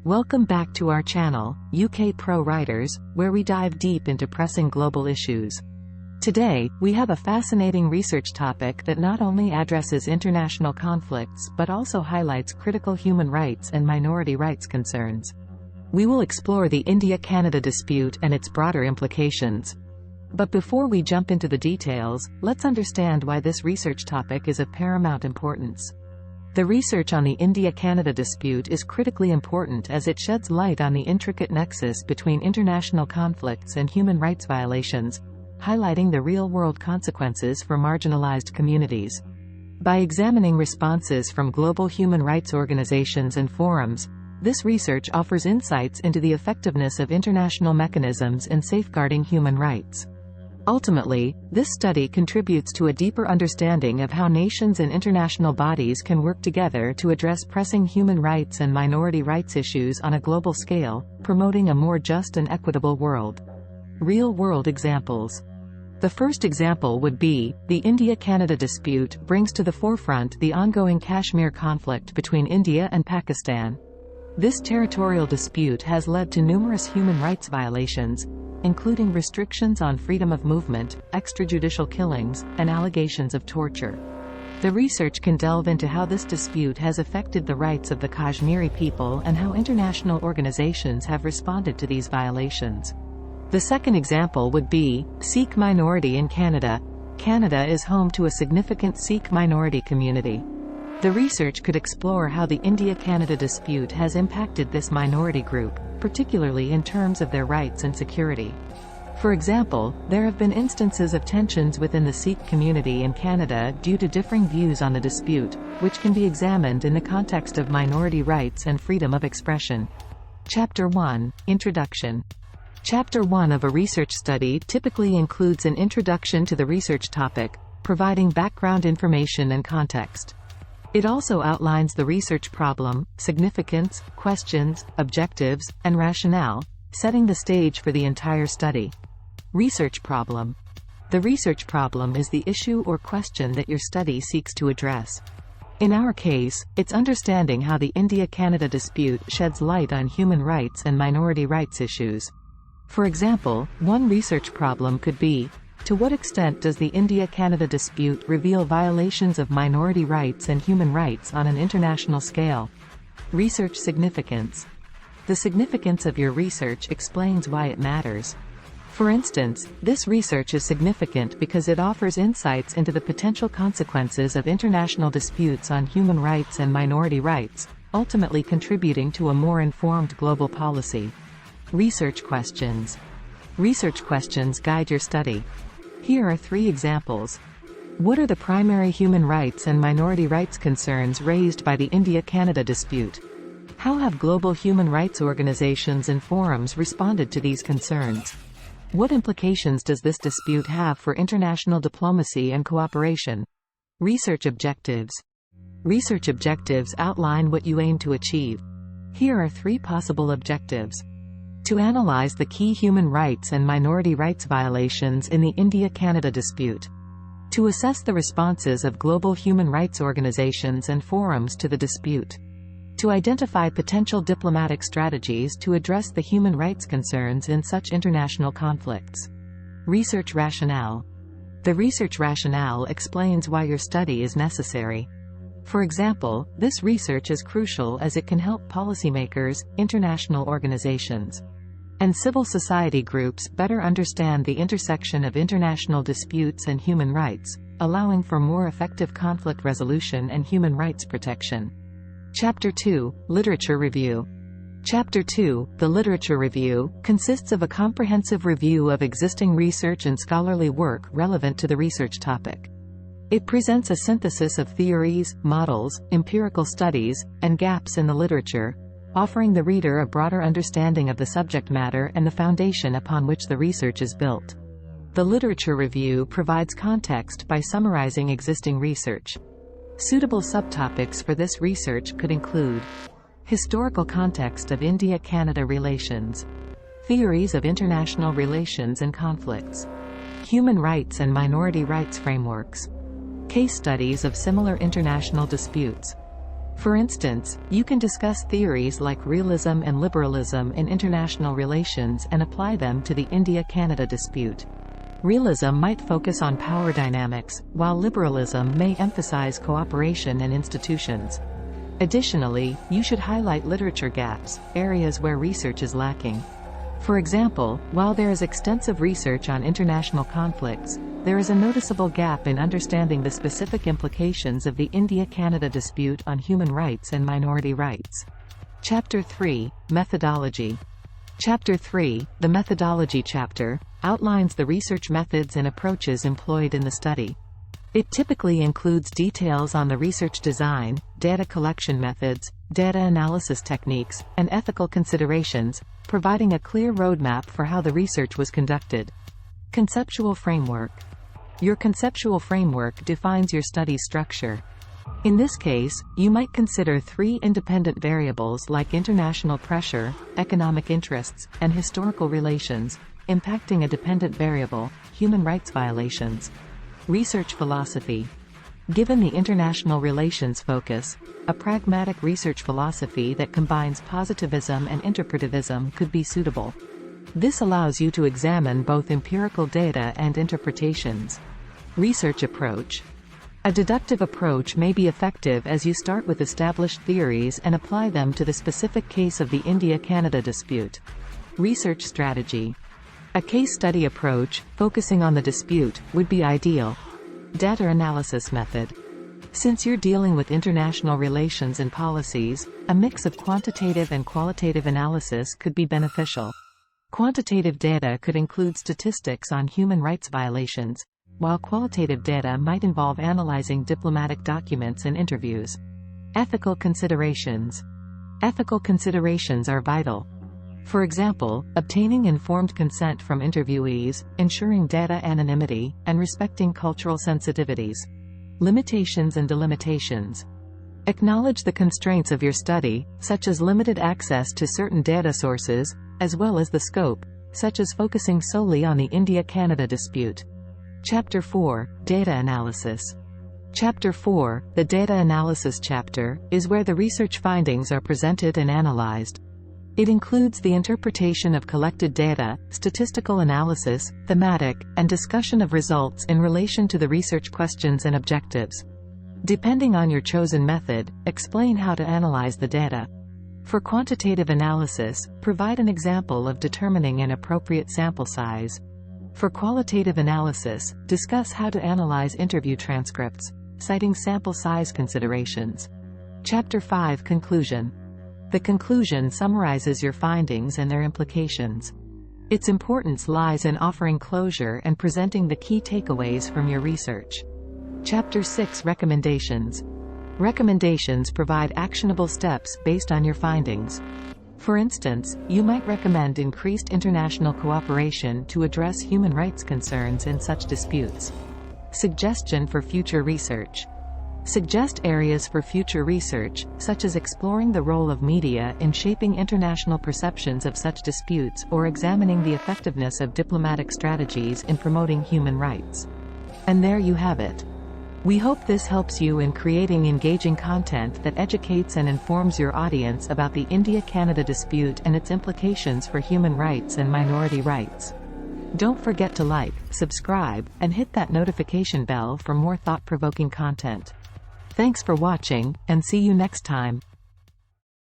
Welcome back to our channel, UK Pro Writers, where we dive deep into pressing global issues. Today, we have a fascinating research topic that not only addresses international conflicts but also highlights critical human rights and minority rights concerns. We will explore the India-Canada dispute and its broader implications. But before we jump into the details, let's understand why this research topic is of paramount importance. The research on the India-Canada dispute is critically important as it sheds light on the intricate nexus between international conflicts and human rights violations, highlighting the real-world consequences for marginalized communities. By examining responses from global human rights organizations and forums, this research offers insights into the effectiveness of international mechanisms in safeguarding human rights. Ultimately, this study contributes to a deeper understanding of how nations and international bodies can work together to address pressing human rights and minority rights issues on a global scale, promoting a more just and equitable world. Real-world examples. The first example would be, the India-Canada dispute brings to the forefront the ongoing Kashmir conflict between India and Pakistan. This territorial dispute has led to numerous human rights violations, including restrictions on freedom of movement, extrajudicial killings, and allegations of torture. The research can delve into how this dispute has affected the rights of the Kashmiri people and how international organizations have responded to these violations. The second example would be, Sikh minority in Canada. Canada is home to a significant Sikh minority community. The research could explore how the India-Canada dispute has impacted this minority group, particularly in terms of their rights and security. For example, there have been instances of tensions within the Sikh community in Canada due to differing views on the dispute, which can be examined in the context of minority rights and freedom of expression. Chapter 1, Introduction. Chapter 1 of a research study typically includes an introduction to the research topic, providing background information and context. It also outlines the research problem, significance, questions, objectives, and rationale, setting the stage for the entire study. Research problem. The research problem is the issue or question that your study seeks to address. In our case, it's understanding how the India-Canada dispute sheds light on human rights and minority rights issues. For example, one research problem could be, to what extent does the India-Canada dispute reveal violations of minority rights and human rights on an international scale? Research significance. The significance of your research explains why it matters. For instance, this research is significant because it offers insights into the potential consequences of international disputes on human rights and minority rights, ultimately contributing to a more informed global policy. Research questions. Research questions guide your study. Here are 3 examples. What are the primary human rights and minority rights concerns raised by the India-Canada dispute? How have global human rights organizations and forums responded to these concerns? What implications does this dispute have for international diplomacy and cooperation? Research objectives. Research objectives outline what you aim to achieve. Here are 3 possible objectives. To analyze the key human rights and minority rights violations in the India-Canada dispute. To assess the responses of global human rights organizations and forums to the dispute. To identify potential diplomatic strategies to address the human rights concerns in such international conflicts. Research rationale. The research rationale explains why your study is necessary. For example, this research is crucial as it can help policymakers, international organizations, and civil society groups better understand the intersection of international disputes and human rights, allowing for more effective conflict resolution and human rights protection. Chapter 2, Literature Review. Chapter 2, the Literature Review, consists of a comprehensive review of existing research and scholarly work relevant to the research topic. It presents a synthesis of theories, models, empirical studies, and gaps in the literature, offering the reader a broader understanding of the subject matter and the foundation upon which the research is built. The literature review provides context by summarizing existing research. Suitable subtopics for this research could include historical context of India-Canada relations, theories of international relations and conflicts, human rights and minority rights frameworks, case studies of similar international disputes, For instance, you can discuss theories like realism and liberalism in international relations and apply them to the India-Canada dispute. Realism might focus on power dynamics, while liberalism may emphasize cooperation and institutions. Additionally, you should highlight literature gaps, areas where research is lacking. For example, while there is extensive research on international conflicts, there is a noticeable gap in understanding the specific implications of the India-Canada dispute on human rights and minority rights. Chapter 3, Methodology. Chapter 3, the Methodology chapter, outlines the research methods and approaches employed in the study. It typically includes details on the research design, data collection methods, data analysis techniques, and ethical considerations, providing a clear roadmap for how the research was conducted. Conceptual framework. Your conceptual framework defines your study's structure. In this case, you might consider 3 independent variables like international pressure, economic interests, and historical relations, impacting a dependent variable, human rights violations. Research philosophy. Given the international relations focus, a pragmatic research philosophy that combines positivism and interpretivism could be suitable. This allows you to examine both empirical data and interpretations. Research approach. A deductive approach may be effective as you start with established theories and apply them to the specific case of the India-Canada dispute. Research strategy. A case study approach, focusing on the dispute, would be ideal. Data analysis method. Since you're dealing with international relations and policies, a mix of quantitative and qualitative analysis could be beneficial. Quantitative data could include statistics on human rights violations, while qualitative data might involve analyzing diplomatic documents and interviews. Ethical considerations. Ethical considerations are vital. For example, obtaining informed consent from interviewees, ensuring data anonymity, and respecting cultural sensitivities. Limitations and delimitations. Acknowledge the constraints of your study, such as limited access to certain data sources, as well as the scope, such as focusing solely on the India-Canada dispute. Chapter 4, Data Analysis. Chapter 4, the Data Analysis chapter, is where the research findings are presented and analyzed. It includes the interpretation of collected data, statistical analysis, thematic, and discussion of results in relation to the research questions and objectives. Depending on your chosen method, explain how to analyze the data. For quantitative analysis, provide an example of determining an appropriate sample size. For qualitative analysis, discuss how to analyze interview transcripts, citing sample size considerations. Chapter 5, Conclusion. The conclusion summarizes your findings and their implications. Its importance lies in offering closure and presenting the key takeaways from your research. Chapter 6, Recommendations. Recommendations provide actionable steps based on your findings. For instance, you might recommend increased international cooperation to address human rights concerns in such disputes. Suggestion for future research. Suggest areas for future research, such as exploring the role of media in shaping international perceptions of such disputes or examining the effectiveness of diplomatic strategies in promoting human rights. And there you have it. We hope this helps you in creating engaging content that educates and informs your audience about the India-Canada dispute and its implications for human rights and minority rights. Don't forget to like, subscribe, and hit that notification bell for more thought-provoking content. Thanks for watching, and see you next time.